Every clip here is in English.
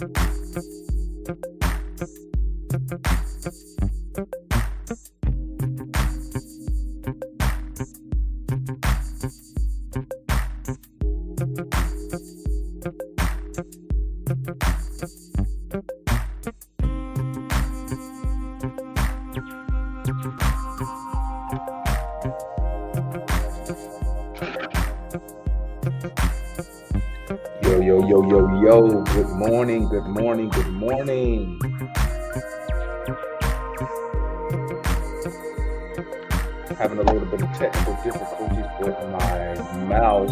Yo. Good morning. Having a little bit of technical difficulties with my mouse.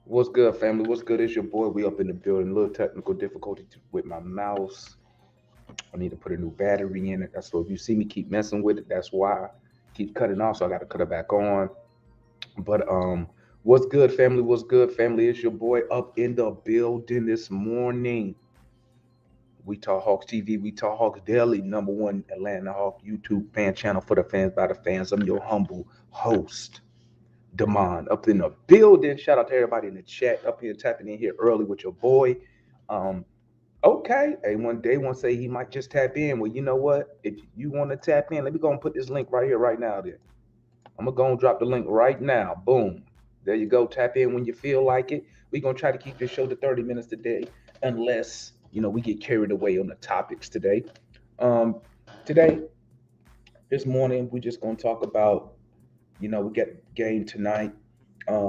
What's good, family? What's good? It's your boy. We up in the building. A little technical difficulty with my mouse. I need to put a new battery in it. That's so if you see me keep messing with it, that's why. Keep cutting off, so I got to cut it back on. But what's good, family? What's good, family? It's your boy up in the building this morning. We Talk Hawks TV, We Talk Hawks Daily, #1 Atlanta Hawk YouTube fan channel for the fans by the fans. I'm your humble host, Damon, up in the building. Shout out to everybody in the chat up here tapping in here early with your boy. Okay, hey, one day one say he might just tap in. Well, you know what? If you want to tap in, let me go and put this link right here, right now. Then I'm gonna go and drop the link right now. Boom. There you go. Tap in when you feel like it. We're gonna try to keep this show to 30 minutes today, unless we get carried away on the topics today. Today, this morning, we're just gonna talk about, we got game tonight.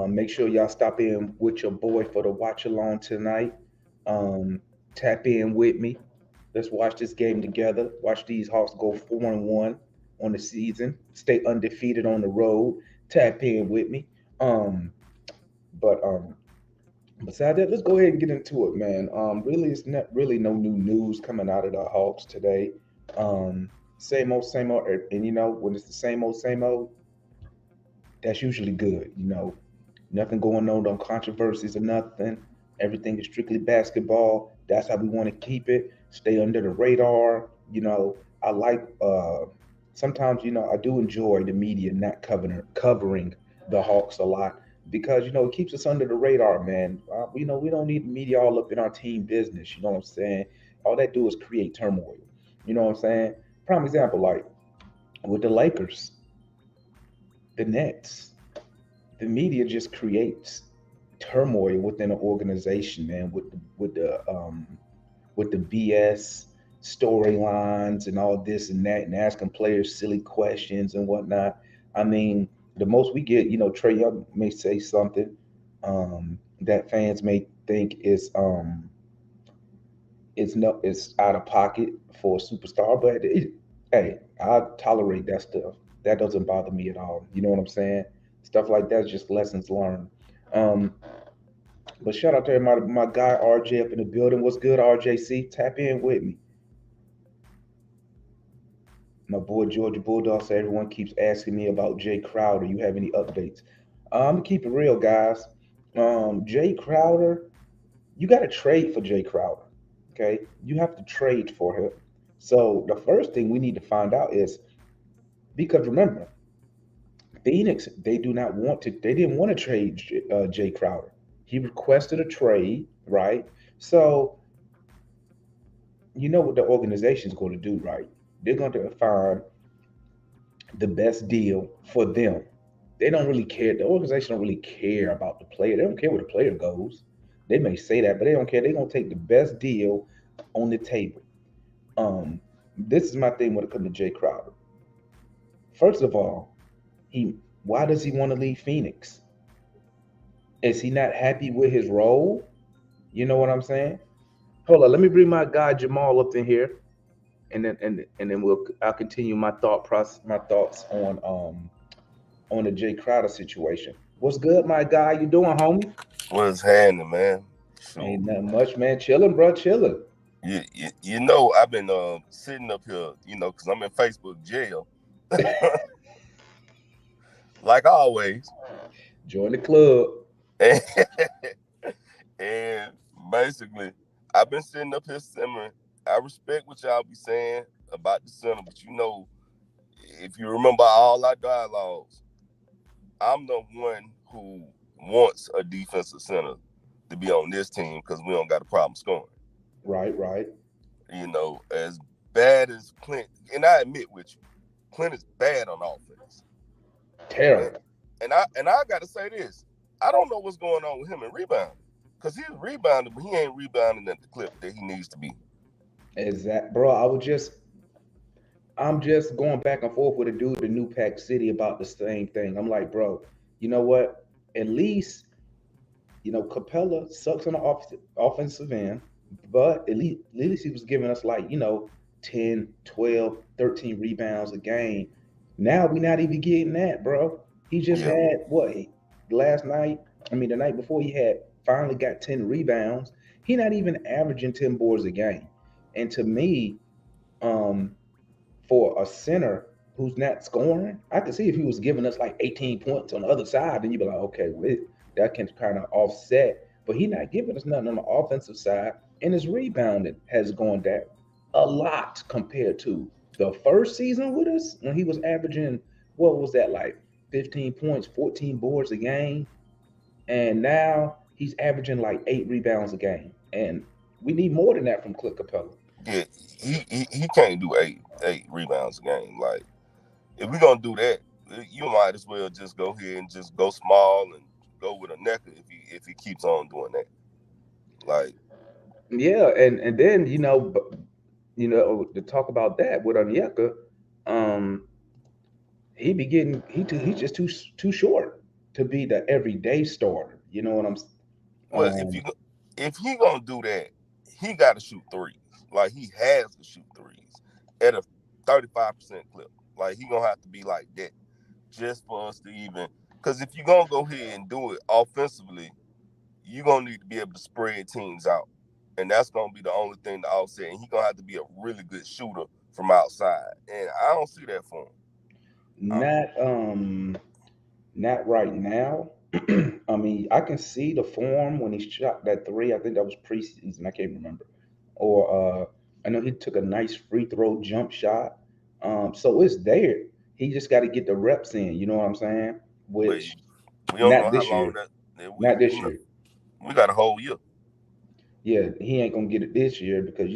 Make sure y'all stop in with your boy for the watch along tonight. Tap in with me. Let's watch this game together. Watch these Hawks go 4-1 on the season. Stay undefeated on the road. Tap in with me. But besides that, let's go ahead and get into it, man. Really, it's not really no new news coming out of the Hawks today. Same old, and when it's the same old, that's usually good. Nothing going on, no controversies or nothing. Everything is strictly basketball. That's how we want to keep it. Stay under the radar. I like. Sometimes, I do enjoy the media not covering the Hawks a lot because it keeps us under the radar, man. We don't need the media all up in our team business. You know what I'm saying? All that do is create turmoil. You know what I'm saying? Prime example, like with the Lakers, the Nets, the media just creates turmoil within an organization, man. With the BS storylines and all this and that, and asking players silly questions and whatnot. I mean, the most we get, Trey Young may say something that fans may think it's out of pocket for a superstar, but hey, I tolerate that stuff. That doesn't bother me at all. You know what I'm saying? Stuff like that's just lessons learned. Um, but shout out to my guy RJ up in the building. What's good, RJC? Tap in with me. My boy Georgia Bulldog said everyone keeps asking me about Jay Crowder. You have any updates? I'm gonna keep it real, guys. Jay Crowder, you got to trade for Jay Crowder. Okay, you have to trade for him. So the first thing we need to find out is because remember, Phoenix they do not want to. They didn't want to trade Jay Crowder. He requested a trade, right? So you know what the organization is going to do, right? They're going to find the best deal for them. They don't really care. The organization don't really care about the player. They don't care where the player goes. They may say that, but they don't care. They're gonna take the best deal on the table. This is my thing when it comes to Jay Crowder. First of all, he why does he want to leave Phoenix? Is he not happy with his role? You know what I'm saying? Hold on, let me bring my guy Jamal up in here, and then I'll continue my thoughts on the Jay Crowder situation. What's good, my guy? You doing, homie? What's happening, man? So Ain't nothing much, man. Chilling, bro. Chilling. I've been sitting up here, because I'm in Facebook jail, like always. Join the club. And, and basically, I've been sitting up here simmering. I respect what y'all be saying about the center, but if you remember all our dialogues, I'm the one who wants a defensive center to be on this team because we don't got a problem scoring. Right, right. As bad as Clint, and I admit with you, Clint is bad on offense. And Terrible. and I got to say this, I don't know what's going on with him in rebounding because he's rebounding, but he ain't rebounding at the clip that he needs to be. Exact, bro. I'm just going back and forth with a dude in New Pack City about the same thing. I'm like, bro, you know what? At least, Capella sucks on the offensive end, but at least he was giving us like, 10, 12, 13 rebounds a game. Now we not even getting that, bro. He just Yeah, had last night? I mean, the night before he had finally got 10 rebounds. He not even averaging 10 boards a game. And to me, um, for a center who's not scoring, I could see if he was giving us like 18 points on the other side, then you'd be like, okay, well, that can kind of offset. But he not giving us nothing on the offensive side, and his rebounding has gone down a lot compared to the first season with us when he was averaging what was that like 15 points, 14 boards a game, and now he's averaging like 8 rebounds a game, and we need more than that from Clint Capella. yeah, he can't do eight rebounds a game. Like if we're gonna do that, you might as well just go here and just go small and go with a necker if he keeps on doing that. Like, Yeah, and then to talk about that with Onyeka, um, he's just too short to be the everyday starter. You know what I'm? well, Um, if he gonna do that, he got to shoot threes. Like he has to shoot threes at a 35% clip. Like he gonna have to be like that just for us to even. Because if you're gonna go ahead and do it offensively, you're gonna need to be able to spread teams out, and that's gonna be the only thing to offset. And he's gonna have to be a really good shooter from outside, and I don't see that for him. I, not not right now. I mean, I can see the form when he shot that three. I think that was preseason. I can't remember. Or I know he took a nice free throw jump shot. So it's there. He just got to get the reps in. You know what I'm saying? but Which we don't not know how this long year. that Not we this know year. we got a whole year. Yeah, he ain't gonna get it this year because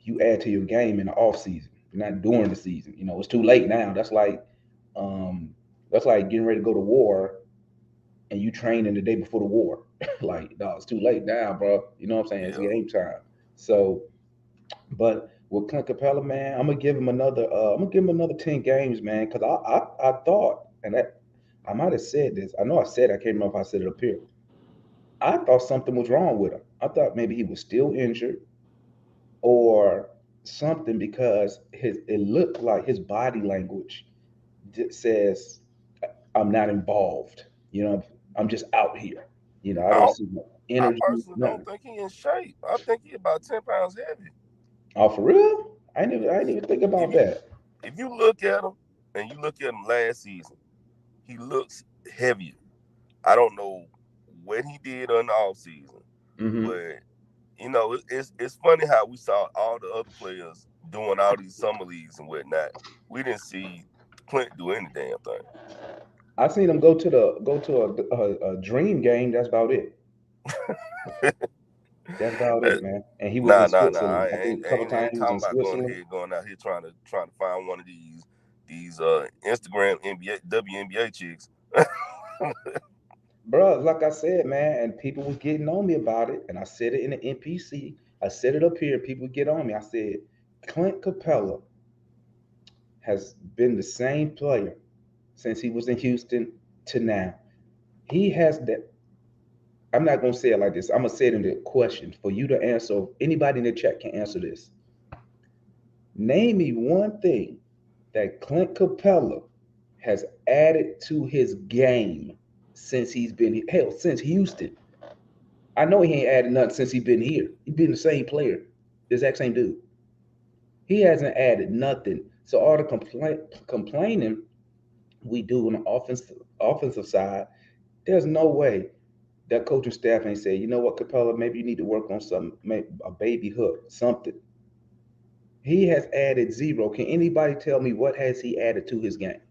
you add to your game in the off season, not during the season. It's too late now. Um that's like getting ready to go to war and you training the day before the war. Like, no, it's too late now, bro. You know what I'm saying? It's Yeah, game time. So, but with Clint Capella, man, I'm gonna give him another 10 games, man, because I thought, and I might have said this. I know I said I can't remember if I said it up here. I thought something was wrong with him. I thought maybe he was still injured or something because it looked like his body language says I'm not involved. I'm just out here. I I don't don't, see no I energy, personally don't nothing. think he in shape. I think he about 10 pounds heavy. Oh, for real? I didn't Yes. even think If about you that. if you look at him and you look at him last season, he looks heavier. I don't know what he did on the off season, Hmm. but it's funny how we saw all the other players doing all these summer leagues and whatnot. We didn't see Clint do any damn I seen him go to a dream game. That's about it. thing. That's about it, man. And he was in Nah. Switzerland. I think a couple I times ain't he was talking in about Switzerland. going out here trying to find one of these Instagram NBA WNBA chicks. Bro, like I said, man, and people was getting on me about it, and I said it in the NPC. I said it up here, and people get on me. I said, Clint Capella has been the same player since he was in Houston to now. He has that. I'm not gonna say it like this. I'm gonna say it in the question for you to answer. Anybody in the chat can answer this. Name me one thing that Clint Capella has added to his game since he's been hell since Houston. I know he ain't added nothing since he's been here. He's been the same player, the exact same dude. He hasn't added nothing. So all the complaining we do on the offensive side, there's no way that coaching staff ain't say, you know what, Capella, maybe you need to work on something, maybe a baby hook, something. He has added zero. Can anybody tell me what has he added to his game?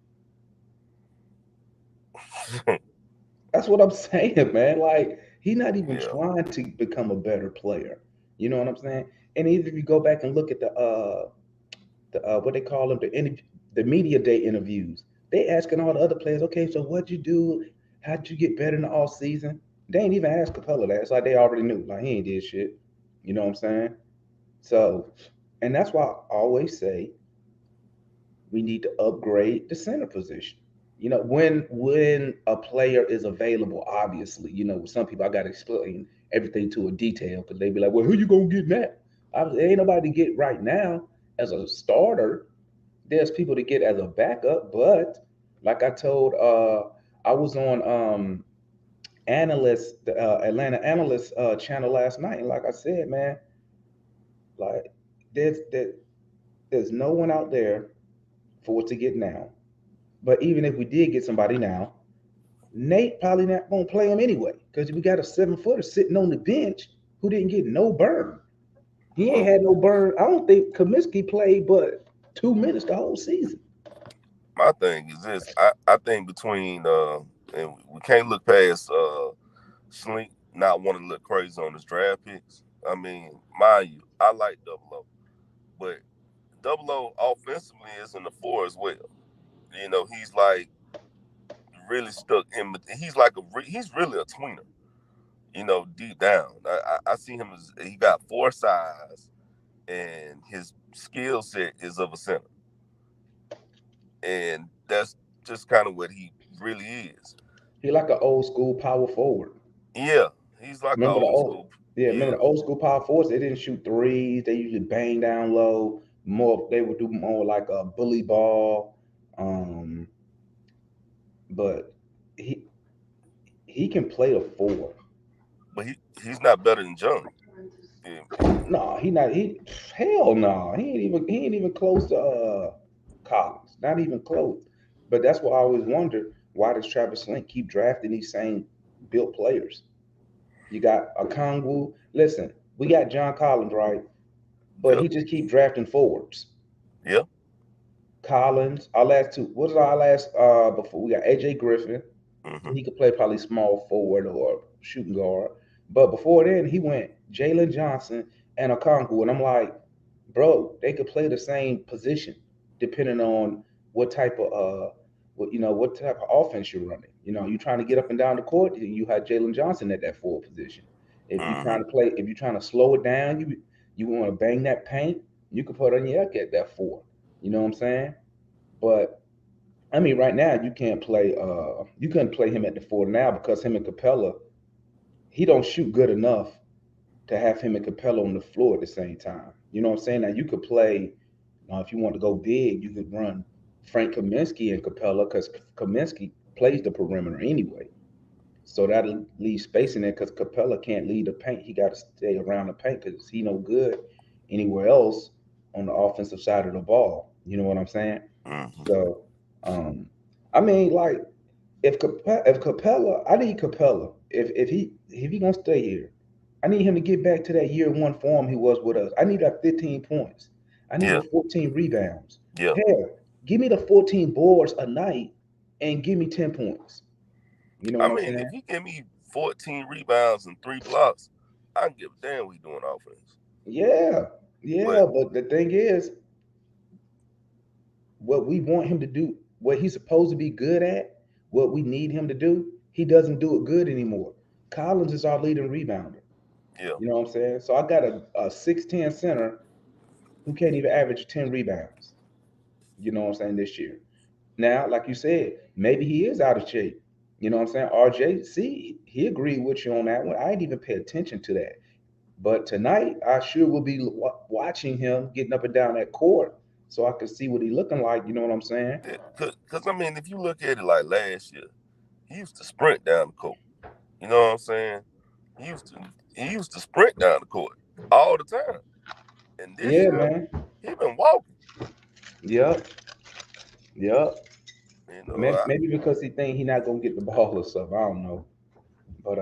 That's what I'm saying, man. Like he's not even Yeah, trying to become a better player. You know what I'm saying? And even if you go back and look at the what they call them, the media day interviews, they asking all the other players, okay, so what'd you do? How'd you get better in the off season? They ain't even asked Capella that. It's like they already knew. Like he ain't did shit. You know what I'm saying? So, and that's why I always say we need to upgrade the center position. When a player is available, obviously, some people I got to explain everything to a detail because they be like, well, who you gonna get now? There ain't nobody to get right now as a starter. There's people to get as a backup, but like I told, I was on analyst the Atlanta analyst channel last night, and like I said, man, like there, there's no one out there for us to get now. But even if we did get somebody now, Nate probably not gonna play him anyway because we got a 7-footer sitting on the bench who didn't get no burn. He ain't well, had no burn. I don't think Kaminsky played but 2 minutes the whole season. my thing is this. I think between and we can't look past Slink not wanting to look crazy on his draft picks. I mean, mind you, I like Double O, but Double O offensively is in the four as well. He's like really stuck in. He's like he's really a tweener. Deep down, I see him as he got four size, and his skill set is of a center, and that's just kind of what he really is. He like an old school power forward. Yeah, he's like an Remember the old school. old Yeah, remember Yeah. the old school power forwards? They didn't shoot threes. They usually bang down low. More they would do more like a bully ball. Um, but he he can play the four. But he's not better than John. Yeah, No, he not he hell no. He ain't even close to Collins. Not even close. But that's what I always wonder. Why does Travis Link keep drafting these same built players? You got a Kongwu. Listen, we got John Collins, right? But yeah, he just keep drafting forwards. yeah. Collins, our last two. What is our last before we got AJ Griffin? Hmm. He could play probably small forward or shooting guard. But before then, he went Jalen Johnson and Okongwu. And I'm like, bro, they could play the same position depending on what type of what type of offense you're running. You're trying to get up and down the court, you have Jalen Johnson at that forward position. Hmm. If you're trying to slow it down, you want to bang that paint, you could put Onyeka at that four. You know what I'm saying? But I mean, right now you couldn't play him at the four now because him and Capella, he don't shoot good enough to have him and Capella on the floor at the same time. You know what I'm saying? Now you could play if you want to go big, you could run Frank Kaminsky and Capella because Kaminsky plays the perimeter anyway. So that leaves space in there because Capella can't lead the paint. He got to stay around the paint because he no good anywhere else on the offensive side of the ball. You know what I'm saying? Hmm. So, um, I mean, like if Capella, I need Capella. If he gonna stay here, I need him to get back to that year one form he was with us. I need that 15 points. I need Yeah, the 14 rebounds. yeah. Hell, give me the 14 boards a night and give me 10 points. You know I what I'm mean, saying? if he give me 14 rebounds and 3 blocks, I can give a damn what he doing offense. Yeah, But yeah. But the thing is, what we want him to do, what he's supposed to be good at, what we need him to do, he doesn't do it good anymore. Collins is our leading rebounder. yeah, You know what I'm saying? So I got a 6'10 center who can't even average 10 rebounds. You know what I'm saying, this year. Now, like you said, maybe he is out of shape. You know what I'm saying? RJ, see, he agreed with you on that one. I didn't even pay attention to that. But tonight, I sure will be watching him getting up and down that court so I can see what he looking like. You know what I'm saying? because I mean, if you look at it like last year, he used to sprint down the court. You know what I'm saying? He used to he used to sprint down the court all the time. And this Yeah, year, man. he been walking. Yep. Yep. You know, Maybe because he think he not gonna get the ball or something. I don't know. But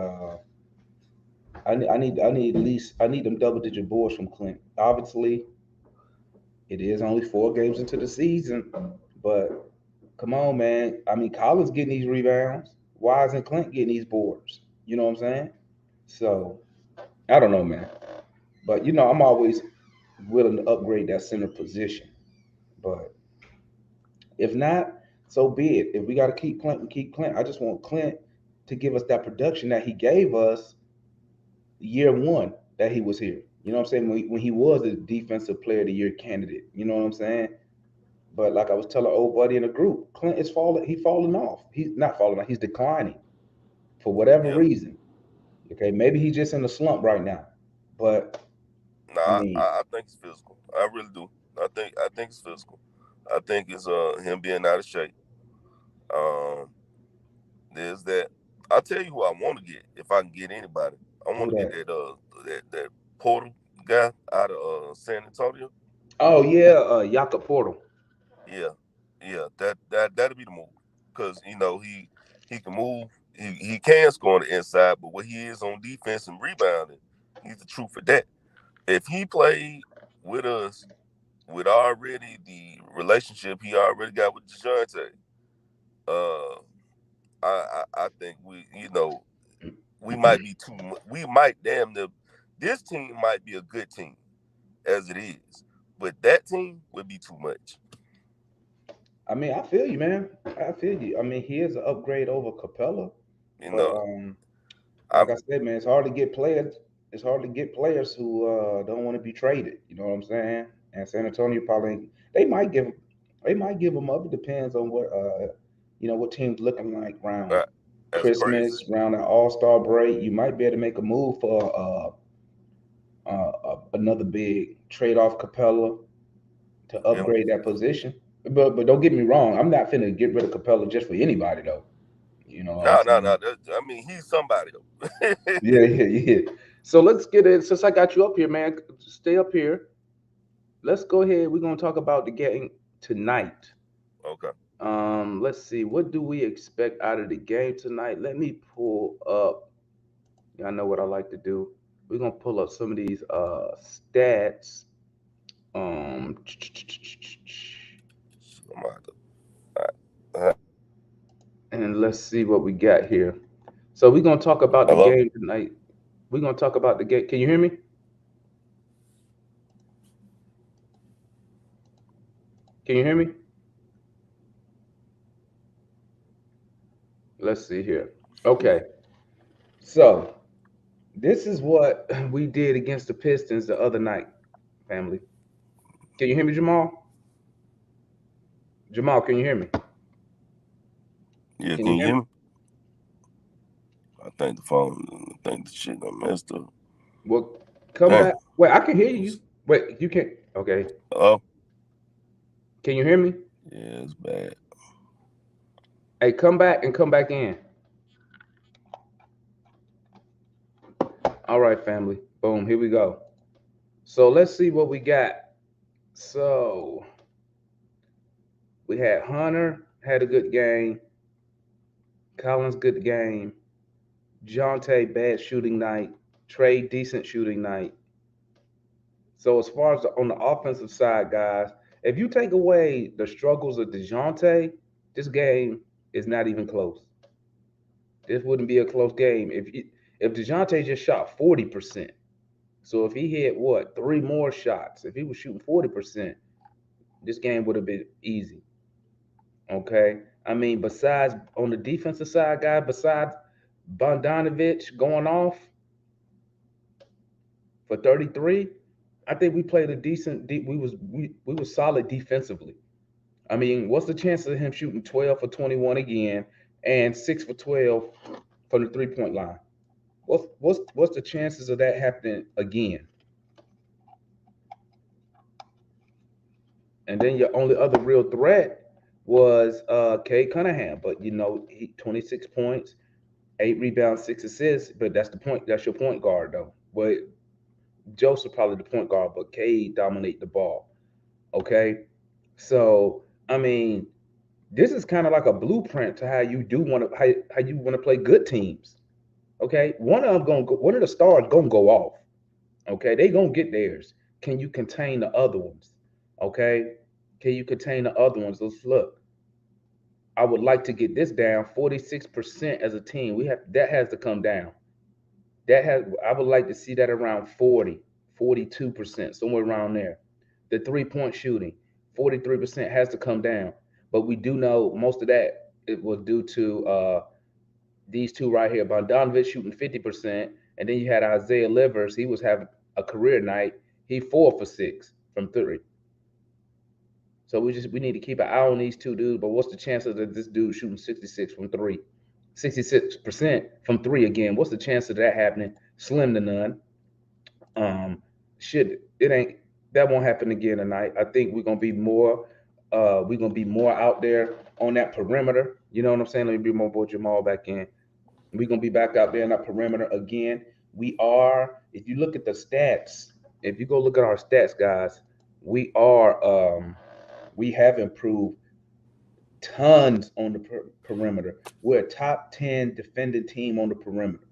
I need at least I need them double digit boards from Clint. Obviously, it is only 4 games into the season, but come on, man. I mean, Collins getting these rebounds. Why isn't Clint getting these boards? You know what I'm saying? So I don't know, man. But I'm always willing to upgrade that center position. But if not, so be it. If we got to keep Clint, we keep Clint. I just want Clint to give us that production that he gave us year one that he was here. You know what I'm saying? When he was a defensive player of the year candidate. You know what I'm saying? But like I was telling old buddy in the group, Clint is falling. He's falling off. He's not falling off. He's declining for whatever Yeah. reason. Okay, maybe he's just in a slump right now. But Nah, I mean, I think it's physical. I really do. I think it's physical. I think it's him being out of shape. Um, there's that. I'll tell you who I want to get if I can get anybody. I who want to get that? that Portal guy out of San Antonio. Oh yeah, Jakob Portal. Yeah, yeah. That'll be the move because he can move. He can score on the inside, but what he is on defense and rebounding, he's the truth for that. If he played with us with already the relationship he already got with Dejounte, uh, I think we might be too. We might damn the. This team might be a good team as it is, but that team would be too much. I mean, I feel you, man. I feel you. I mean, he is an upgrade over Capella, You but know, like I'm I said, man, it's hard to get players. It's hard to get players who don't want to be traded. You know what I'm saying? And San Antonio probably they might give they might give them up. It depends on what team's looking like around uh, that's crazy. Christmas, around the All Star break. You might be able to make a move for another big trade off Capella to Yeah. upgrade that position. But don't get me wrong, I'm not finna get rid of Capella just for anybody though. You know what I'm No, no, saying? no. I mean, he's somebody though. Yeah, yeah, yeah. So let's get it. Since I got you up here, man, stay up here. Let's go ahead. We're gonna talk about the game tonight. Okay. Let's see. What do we expect out of the game tonight? Let me pull up. I know what I like to do. We're gonna pull up some of these stats. Um, I'm out to- and let's see what we got here. So we're gonna talk about the Hello. game tonight. We're gonna talk about the game. Can you hear me? Can you hear me? Let's see here. Okay. So this is what we did against the Pistons the other night, family. Can you hear me, Jamal? Jamal, can you hear me? Yeah, Can can you you hear hear me? me? I think the phone. I think the shit got messed up. Well, come Damn. back. Wait, I can hear you. Wait, you can't. Okay. Oh, Can you hear me? yeah, it's bad. Hey, come back and come back in. All right, family. Boom. Here we go. So let's see what we got. So we had Hunter had a good game. Collins good game. Jonte bad shooting night. Trey decent shooting night. So as far as on the offensive side, guys, if you take away the struggles of DeJounte, this game is not even close. This wouldn't be a close game if DeJounte just shot 40%. So if he hit what three more shots, if he was shooting 40%, this game would have been easy. Okay, I mean, besides on the defensive side, guy, besides Bogdanovich going off for 33, I think we played a decent. We was solid defensively. I mean, what's the chance of him shooting 12 for 21 again and 6 for 12 from the 3 point line? What's the chances of that happening again? And then your only other real threat was Cade Cunningham, but he 26 points, 8 rebounds, 6 assists. But that's the point. That's your point guard though. But Joseph probably the point guard, but Cade dominate the ball. Okay, so I mean, this is kind of like a blueprint to how you do want to how you want to play good teams. Okay, one of the stars gonna go off. Okay, they gonna get theirs. Can you contain the other ones? Okay, can you contain the other ones? Let's look. I would like to get this down 46% as a team. We have that has to come down. That has I would like to see that around 40, 42%, somewhere around there. The three-point shooting, 43% has to come down. But we do know most of that it was due to these two right here. Bogdanovich shooting 50%, and then you had Isaiah Livers. He was having a career night. He 4 for 6 from three. So we need to keep an eye on these two dudes. But what's the chances of this dude shooting 66 from three? 66% from three again. What's the chance of that happening? Slim to none. Shit, it ain't that won't happen again tonight. I think we're gonna be more out there on that perimeter. You know what I'm saying? Let me bring my boy Jamal back in. We're gonna be back out there in that perimeter again. We are, if you look at the stats, if you go look at our stats, guys, we are we have improved tons on the perimeter. We're a top 10 defending team on the perimeter.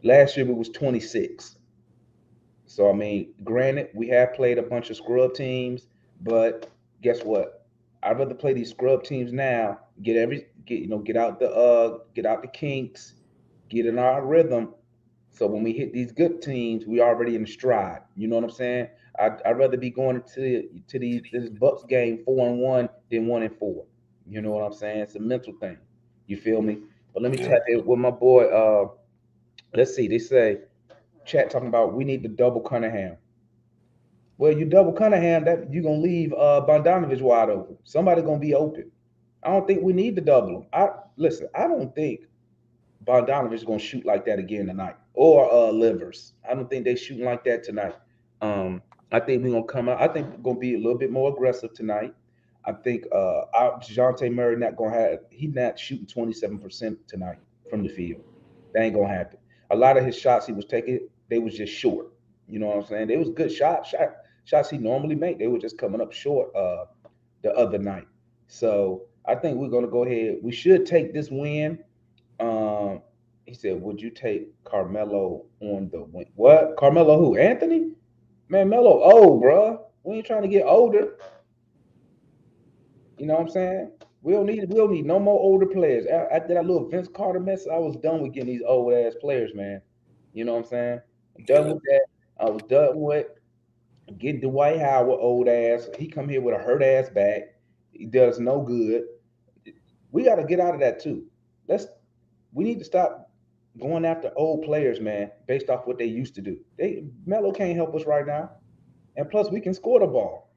Last year we was 26. So I mean, granted, we have played a bunch of scrub teams, but guess what? I'd rather play these scrub teams now, get out the kinks, get in our rhythm. So when we hit these good teams, we already in the stride. You know what I'm saying? I'd rather be going to these this Bucks game 4-1 than 1-4. You know what I'm saying? It's a mental thing. You feel me? But let me Yeah. tap in with my boy. Let's see. They say chat talking about we need to double Cunningham. Well, you double Cunningham, that you're gonna leave Bogdanovich wide open. Somebody gonna be open. I don't think we need to double him. I listen. I don't think Bogdanovich is gonna shoot like that again tonight, or Livers. I don't think they shooting like that tonight. I think we're gonna come out. I think we're gonna be a little bit more aggressive tonight. I think our Dejounte Murray not gonna have. He not shooting 27% tonight from the field. That ain't gonna happen. A lot of his shots he was taking, they was just short. You know what I'm saying? They was good shots he normally make. They were just coming up short the other night. So I think we're gonna go ahead. We should take this win. Um, he said, "Would you take Carmelo on the win?" What? Carmelo who? Anthony? Man, Melo old, bruh. We ain't trying to get older. You know what I'm saying? We don't need no more older players. After that little Vince Carter mess, I was done with getting these old ass players, man. You know what I'm saying? I'm done Yeah. with that. I was done with getting Dwight Howard old ass. He come here with a hurt ass back. He does no good. We got to get out of that too. Let's we need to stop going after old players, man, based off what they used to do. Melo can't help us right now, and plus we can score the ball,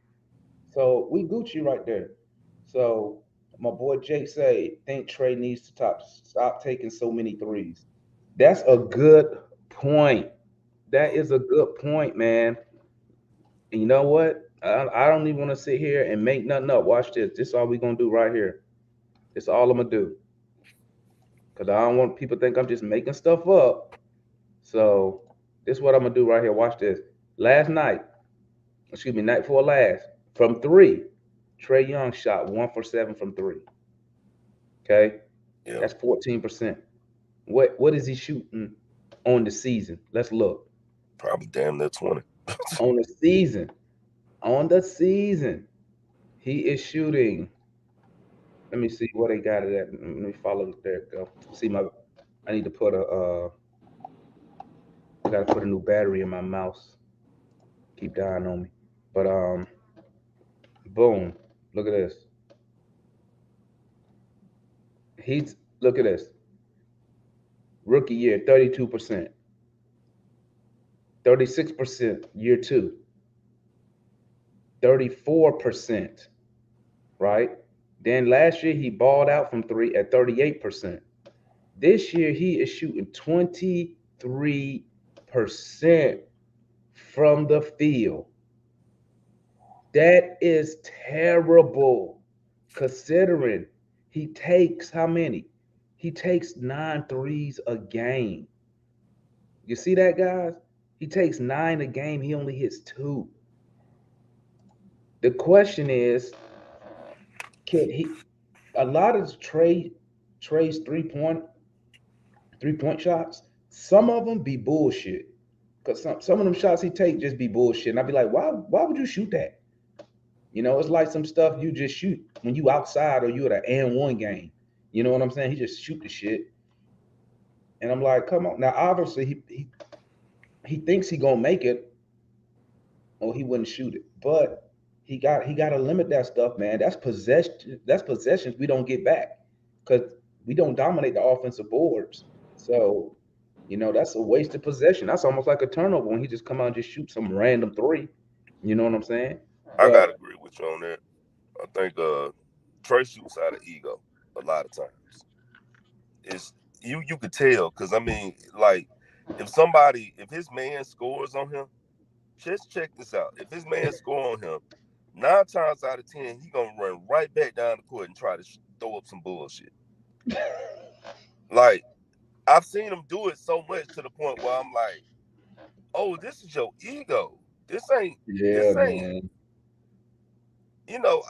so we Gucci right there. So my boy Jake say think Trey needs to stop taking so many threes. That's a good point. That is a good point, man. And you know what? I don't even want to sit here and make nothing up. Watch this. This is all we gonna do right here. This is all I'm gonna do. Cause I don't want people to think I'm just making stuff up. So this is what I'm gonna do right here. Watch this. Last night, excuse me, night before last, from three, Trey Young shot 1 for 7 from three. Okay, Yeah. that's 14%. What is he shooting on the season? Let's look Probably damn near 20. on the season. On the season, he is shooting. Let me see what they got it at. Let me follow. There it go. See my. I need to put a. I gotta put a new battery in my mouse. Keep dying on me. But boom. Look at this. Look at this. Rookie year, 32%. 36% year two. 34%. Right. Then last year he balled out from three at 38%. This year he is shooting 23% from the field. That is terrible considering he takes how many? He takes 9 threes a game. You see that, guys? He takes 9 a game. He only hits two. The question is, can he? A lot of Trey's three point shots. Some of them be bullshit. Cause some of them shots he take just be bullshit. And I'd be like, why would you shoot that? It's like some stuff you just shoot when you outside or you at an and one game. You know what I'm saying? He just shoot the shit, and I'm like, come on. Now, obviously, he thinks he gonna make it, or he wouldn't shoot it. But he got to limit that stuff, man. That's possession. That's possessions we don't get back because we don't dominate the offensive boards. So that's a wasted possession. That's almost like a turnover when he just come out and just shoot some random three. You know what I'm saying? I gotta But agree with you on that. I think Trey shoots out of ego a lot of times. It's you could tell because I mean, like if his man scores on him, just check this out. If his man score on him, 9 times out of 10, he gonna run right back down the court and try to throw up some bullshit. Like I've seen him do it so much to the point where I'm like, oh, this is your ego. This ain't. yeah, This ain't. man. You know,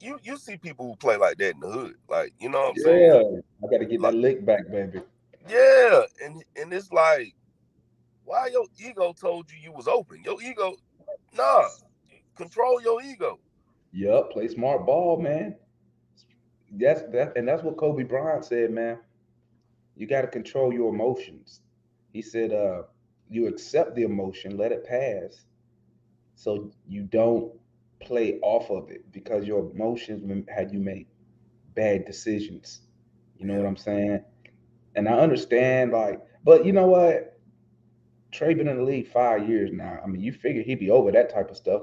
you see people who play like that in the hood. Like you know what I'm saying? Yeah, I got to get that Like lick back, baby. yeah, and it's like, why your ego told you was open? Your ego, nah, control your ego. Yup, play smart ball, man. And that's what Kobe Bryant said, man. You got to control your emotions. He said, you accept the emotion, let it pass, so you don't play off of it because your emotions had you make bad decisions. You know what Yeah, I'm saying? And I understand, like, but you know what? Trey been in the league 5 years now. I mean, you figure he'd be over that type of stuff.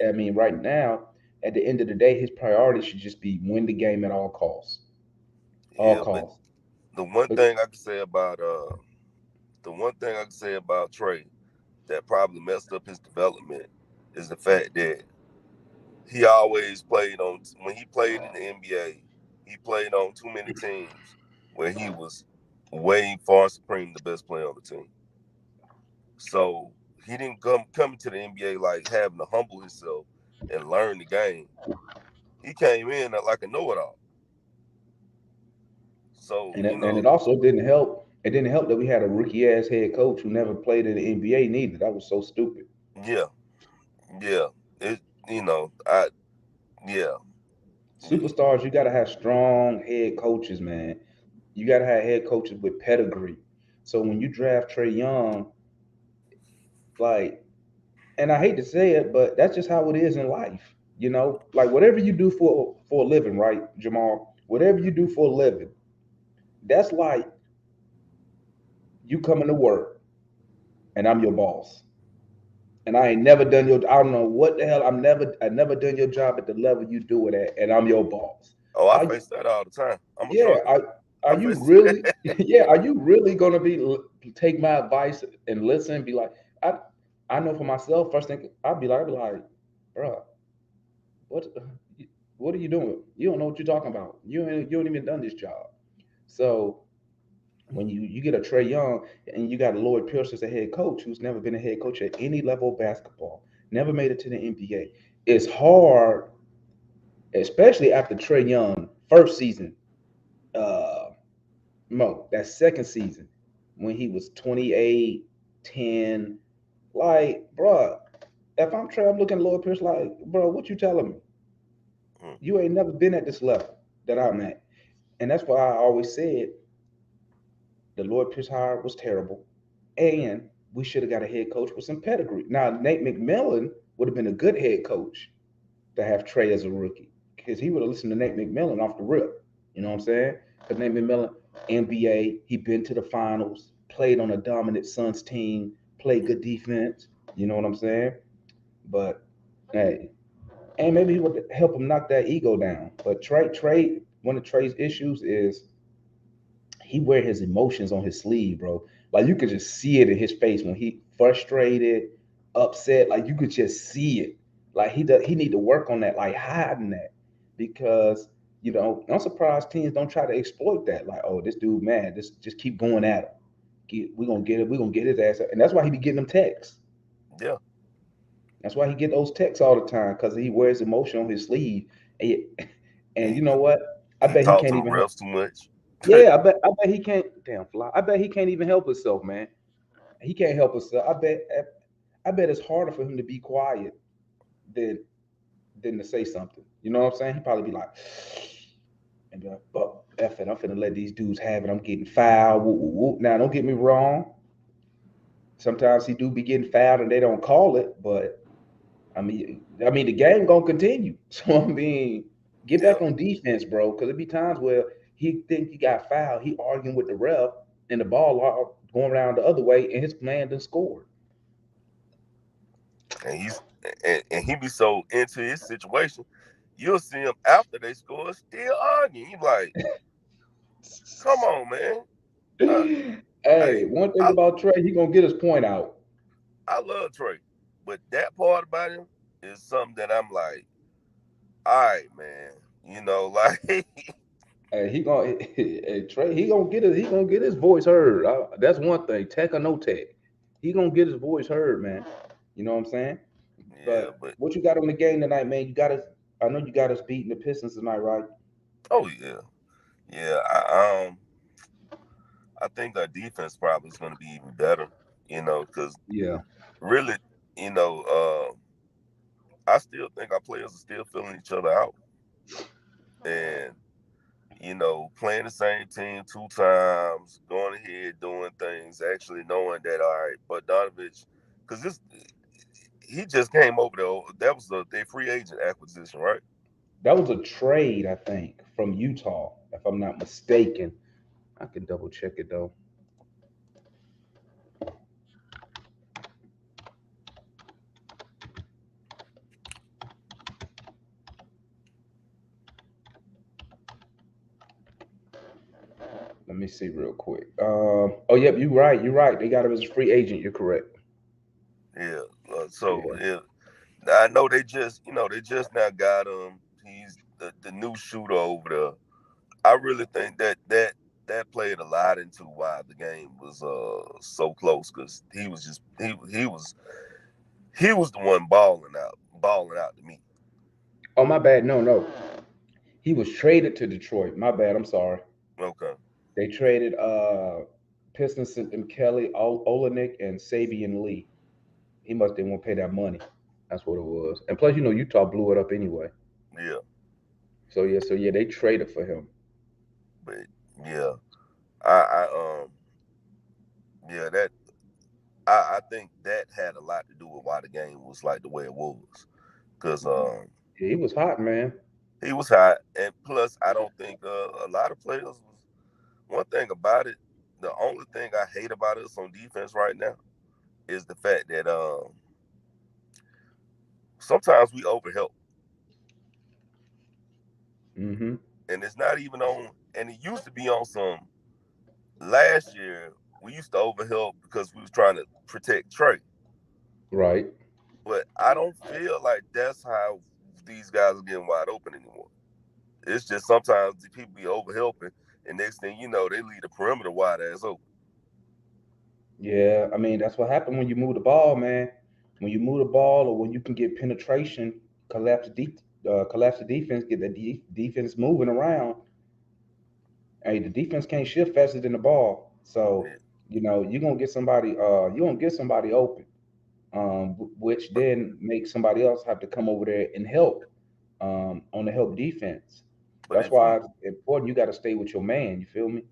I mean, right now, at the end of the day, his priority should just be win the game at all costs. All yeah. But costs. the one But thing I can say about the one thing I can say about Trey that probably messed up his development is the fact that he always played on when he played in the NBA, he played on too many teams where he was way far supreme the best player on the team. So he didn't come to the NBA like having to humble himself and learn the game. He came in like a know-it-all. So, and it also didn't help. It didn't help that we had a rookie ass head coach who never played in the NBA neither. That was so stupid. yeah, yeah. It I yeah, Superstars, you gotta have strong head coaches, man. You gotta have head coaches with pedigree. So when you draft Trey Young, like, and I hate to say it, but that's just how it is in life. Like whatever you do for a living, right, Jamal? Whatever you do for a living, that's like you coming to work and I'm your boss. And I ain't never done your I don't know what the hell I never done your job at the level you do it at, and I'm your boss. oh, I Are you face that all the time. I'm a yeah, trucker. are I you face really yeah, are you really gonna take my advice and listen and be like, I know for myself, first thing I'd be like, bro, what what are you doing? You don't know what you're talking about. You don't even done this job. So when you get a Trey Young and you got a Lloyd Pierce as a head coach who's never been a head coach at any level of basketball, never made it to the NBA, it's hard, especially after Trey Young first season. Uh, that second season when he was 28, 10, like, bruh, if I'm Trey, I'm looking at Lloyd Pierce like, bro, what you telling me? mm, You ain't never been at this level that I'm at. And that's why I always said the Lloyd Pierce hire was terrible. And we should have got a head coach with some pedigree. Now, Nate McMillan would have been a good head coach to have Trey as a rookie because he would have listened to Nate McMillan off the rip. You know what I'm saying? Because Nate McMillan, NBA, he been to the finals, played on a dominant Suns team, played good defense. You know what I'm saying? But hey, and maybe he would help him knock that ego down. But Trey, one of Trey's issues is he wear his emotions on his sleeve, bro. Like you could just see it in his face when he frustrated, upset. Like you could just see it. Like he need to work on that, like hiding that, because I'm surprised teams don't try to exploit that. Like, oh, this dude mad. Just keep going at him. We gonna get it. We gonna get his ass up. And that's why he be getting them texts. yeah. That's why he get those texts all the time because he wears emotion on his sleeve. And, and He you know what? I he bet he talked to can't the even. refs too much. Yeah, I bet he can't. Damn fly. I bet he can't even help himself, man. He can't help himself. I bet it's harder for him to be quiet than to say something. You know what I'm saying? He'd probably be like, and be like, "But F it, I'm finna let these dudes have it. I'm getting fouled." Whoop, whoop, whoop. Now, don't get me wrong. Sometimes he do be getting fouled and they don't call it, but the game gonna continue. So get Yeah, back on defense, bro. Because it be times where he think he got fouled, he arguing with the ref, and the ball going around the other way, and his man done scored. and and he be so into his situation. You'll see him after they score still arguing. He like, come on, man. Uh, Hey, hey, one thing I about Trey, he gonna get his point out. I love Trey, but that part about him is something that I'm like, all right, man. Like Hey, he gonna hey, Trey, he gonna get his voice heard. That's one thing. Tech or no tech, he gonna get his voice heard, man. You know what I'm saying? yeah, But but what you got on the game tonight, man? You got us. I know you got us beating the Pistons tonight, right? oh yeah, yeah. I think our defense probably is going to be even better. Because Yeah. really, you know, I still think our players are still filling each other out, and playing the same team 2 times, going ahead doing things, actually knowing that all right, but Donovich, because this he just came over there. That was their free agent acquisition, right? That was a trade, I think, from Utah, if I'm not mistaken. I can double check it though. Let me see real quick. Oh, yep, you're right. You're right. They got him as a free agent. You're correct. Yeah. So Yeah. yeah, I know they just now got him. He's the new shooter over there. I really think that played a lot into why the game was so close because he was the one balling out to me. Oh, my bad. No, no. He was traded to Detroit. My bad. I'm sorry. Okay, They traded Pistons sent them Kelly, Olenek, and Sabian Lee. He must didn't want to pay that money. That's what it was. And plus, Utah blew it up anyway. yeah, So yeah, they traded for him. but yeah, I yeah that I think that had a lot to do with why the game was like the way it was because Yeah, he was hot, man. he was hot and plus I don't think a lot of players was one thing about it. The only thing I hate about us on defense right now is the fact that sometimes we overhelp, Mm-hmm. and it's not even on. And it used to be on some last year. We used to overhelp because we was trying to protect Trey, Right. but I don't feel like that's how these guys are getting wide open anymore. It's just sometimes the people be overhelping, and next thing you know, they leave the perimeter wide ass open. Yeah, that's what happened when you move the ball, man. When you move the ball, or when you can get penetration, collapse the defense, get the defense moving around. Hey, the defense can't shift faster than the ball, so Yeah. you're gonna get somebody. You're gonna get somebody open, which But then makes somebody else have to come over there and help on the help defense. but That's if you why it's important. You got to stay with your man. You feel me?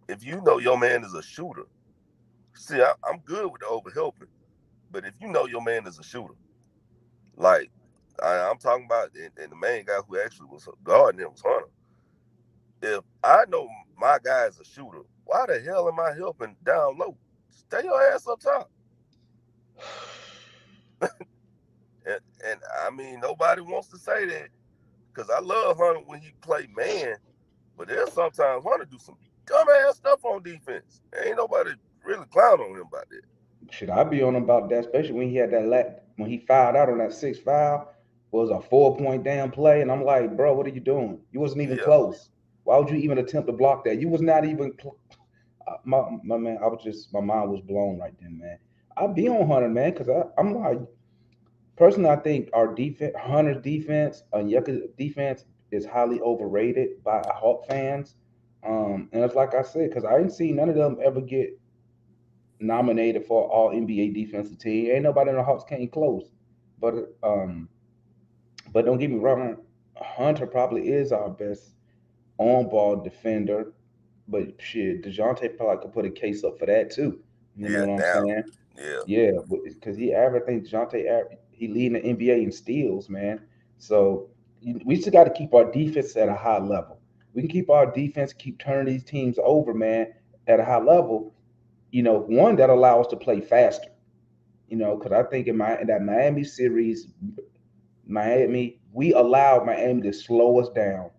if you know your man is a shooter, see, I'm good with the overhelping. But if you know your man is a shooter, like I'm talking about, and the main guy who actually was guarding him was Hunter. If I know my guy is a shooter, why the hell am I helping down low? Stay your ass up top. And I mean, nobody wants to say that because I love Hunter when he play man, but there's sometimes Hunter do some dumbass stuff on defense. Ain't nobody really clown on him about that. Should I be on him about that? Especially when he had when he fouled out on that sixth foul, was a 4 point down play, and I'm like, bro, what are you doing? You wasn't even Yeah, close. Why would you even attempt to block that? You was not even. My man, my mind was blown right then, man. I'd be on Hunter, man, because I'm like, personally, I think our defense, Hunter's defense, Yucca's defense is highly overrated by Hawk fans. And it's like I said, because I didn't see none of them ever get nominated for All NBA Defensive Team. Ain't nobody in the Hawks came close. But But don't get me wrong, Hunter probably is our best on ball defender. But shit, DeJounte probably could put a case up for that too. You know Yeah, what I'm now. saying? Yeah. Yeah, because he average, I think DeJounte, he leading the NBA in steals, man. So we just got to keep our defense at a high level. We can keep our defense, keep turning these teams over, man, at a high level. One that allow us to play faster. Because I think in that Miami series, we allowed Miami to slow us down.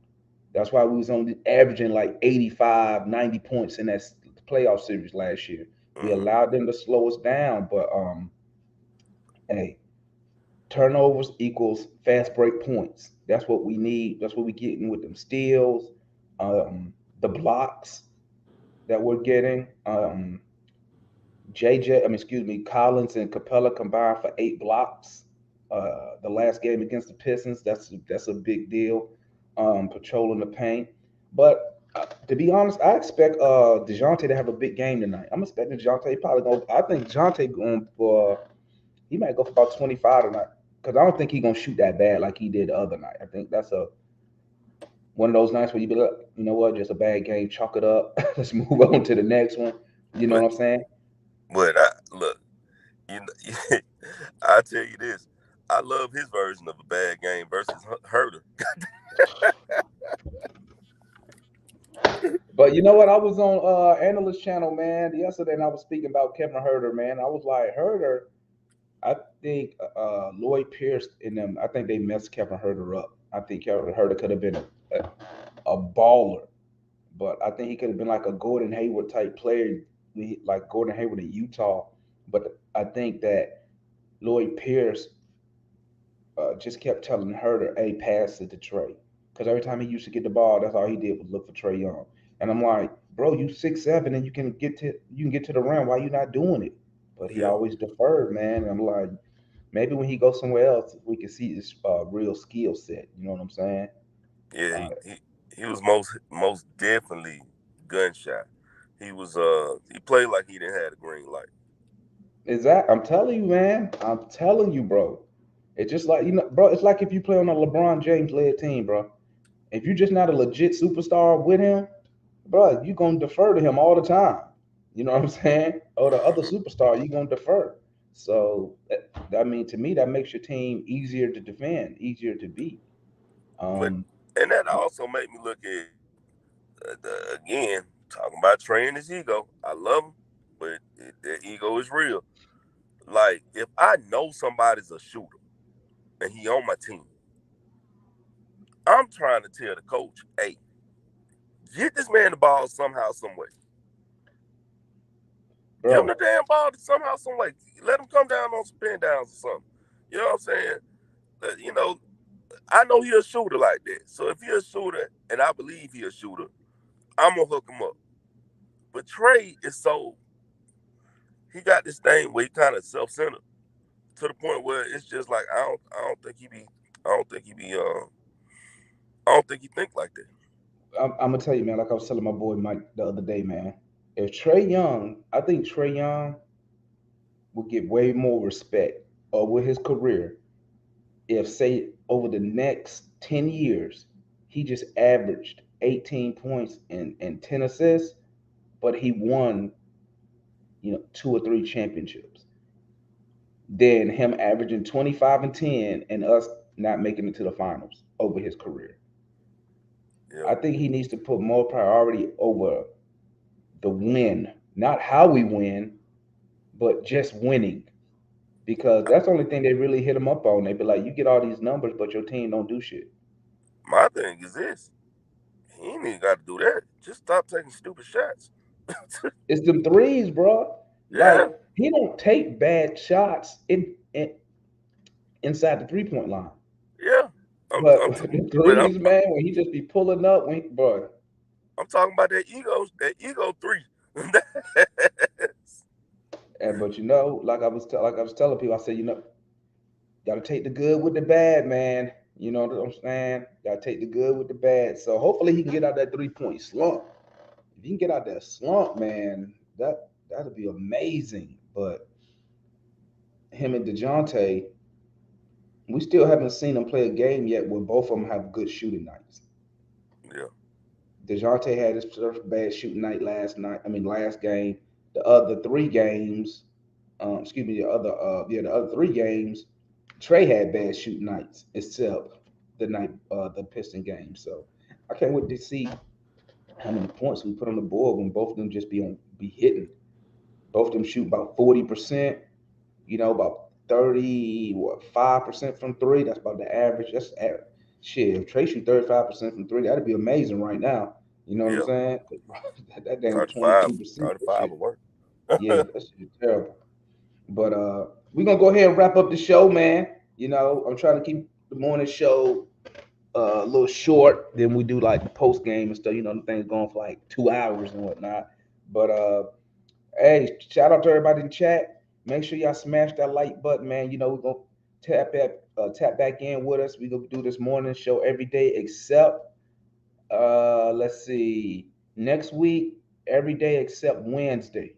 That's why we was only averaging like 85, 90 points in that playoff series last year. We Hmm. allowed them to slow us down, but hey, turnovers equals fast break points. That's what we need. That's what we getting with them steals, the blocks that we're getting. Excuse me, Collins and Capella combined for 8 blocks. The last game against the Pistons, that's a big deal. Patrolling the paint, but to be honest, I expect Dejounte to have a big game tonight. I'm expecting Dejounte probably go. I think Dejounte going for he might go for about 25 tonight because I don't think he's gonna shoot that bad like he did the other night. I think that's a one of those nights where you be like, you know what, just a bad game, chalk it up. Let's move on to the next one. You know But what I'm saying? I look, you know, I tell you this, I love his version of a bad game versus Herder. But you know what? I was on analyst channel, man, yesterday, and I was speaking about Kevin Herter, man. I was like, Herter, I think Lloyd Pierce and them, I think they messed Kevin Herter up. I think Kevin Herter could have been a baller, but I think he could have been like a Gordon Hayward type player, like Gordon Hayward in Utah. But I think that Lloyd Pierce just kept telling Herter, "Hey, pass it to Trey," because every time he used to get the ball, that's all he did was look for Trey Young. And I'm like, bro, you 6'7" and you can get to the rim. Why you not doing it? But he Yeah, always deferred, man. And I'm like, maybe when he goes somewhere else, we can see his real skill set. You know what I'm saying? yeah, Uh, he was most definitely gunshot. He played like he didn't have the green light. is that? I'm telling you, man. I'm telling you, bro. It's just like bro. It's like if you play on a LeBron James led team, bro. If you're just not a legit superstar with him, bro, you're gonna defer to him all the time. You know what I'm saying? Or the other Hmm. superstar, you're gonna defer. So I mean, to me, that makes your team easier to defend, easier to beat. But Um, and that also made me look at again talking about Trey and his ego. I love him, but the ego is real. Like if I know somebody's a shooter and he on my team, I'm trying to tell the coach, hey, get this man the ball somehow, some way. Give him the bro, damn ball somehow, some way. Let him come down on some pin downs or something. You know what I'm saying? I know he a shooter like that. So if he a shooter, and I believe he a shooter, I'm gonna hook him up. But Trey is he got this thing where he kind of self centered to the point where it's just like I don't think he be I don't think he be I don't think he think like that. I'm gonna tell you, man. Like I was telling my boy Mike the other day, man. If Trey Young, I think Trey Young will get way more respect with his career if, say, over the next 10 years, he just averaged 18 points and 10 assists, but he won, 2 or 3 championships, than him averaging 25 and 10 and us not making it to the finals over his career. Yeah, I think he needs to put more priority over the win, not how we win, but just winning. Because that's the only thing they really hit him up on. They be like, you get all these numbers, but your team don't do shit. my thing is this: he ain't even got to do that. Just stop taking stupid shots. It's them threes, bro. Like Yeah, he don't take bad shots inside the 3 point line, yeah. but I'm the but I'm threes, man, when he just be pulling up, bro. I'm talking about that ego three. And but like I was telling people, I said, gotta take the good with the bad, man. You know what I'm saying? Gotta take the good with the bad. So hopefully he can get out that 3 point slump. If he can get out that slump, man, that'll be amazing. But him and Dejounte, We still haven't seen them play a game yet where both of them have good shooting nights. Yeah. DeJounte had his first bad shooting night last night. I mean, last game. The other three games, excuse me, the other three games, Trey had bad shooting nights, except the Piston game. So I can't wait to see how many points we put on the board when both of them just be hitting. Both of them shoot about 40%. About 5% from three. That's about the average. That's average. Shit, if Trey shoot 35% from three, that'd be amazing right now. You know what I'm Yeah. saying? That damn 35, 22%. That 35 shit, will work. yeah, that shit is terrible. But we're gonna go ahead and wrap up the show, man. I'm trying to keep the morning show a little short. Then we do like the post game and stuff. The thing's going for like 2 hours and whatnot. But hey, shout out to everybody in the chat. Make sure y'all smash that like button, man. We're gonna tap back in with us. We're gonna do this morning show every day except let's see, next week, every day except Wednesday.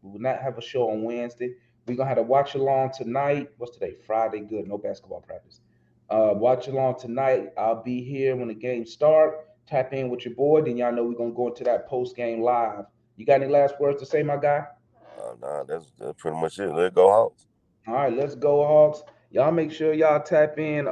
We will not have a show on Wednesday. We're gonna have a watch along tonight. What's today? Friday. Good. No basketball practice. Watch along tonight. I'll be here when the game start. Tap in with your boy. Then y'all know we're gonna go into that post game live. You got any last words to say, my guy? Nah, that's pretty much it. Let go Hawks. All right, let's go, Hawks. Y'all make sure y'all tap in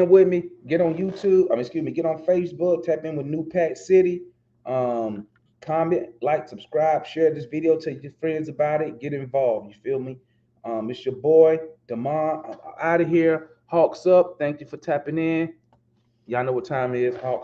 with me. Get on YouTube. Excuse me, get on Facebook. Tap in with New Pack City. Um, Comment, like, subscribe, share this video. Tell your friends about it. Get involved. You feel me? It's your boy Damon. I'm out of here. Hawks up. Thank you for tapping in. Y'all know what time it is. Hawks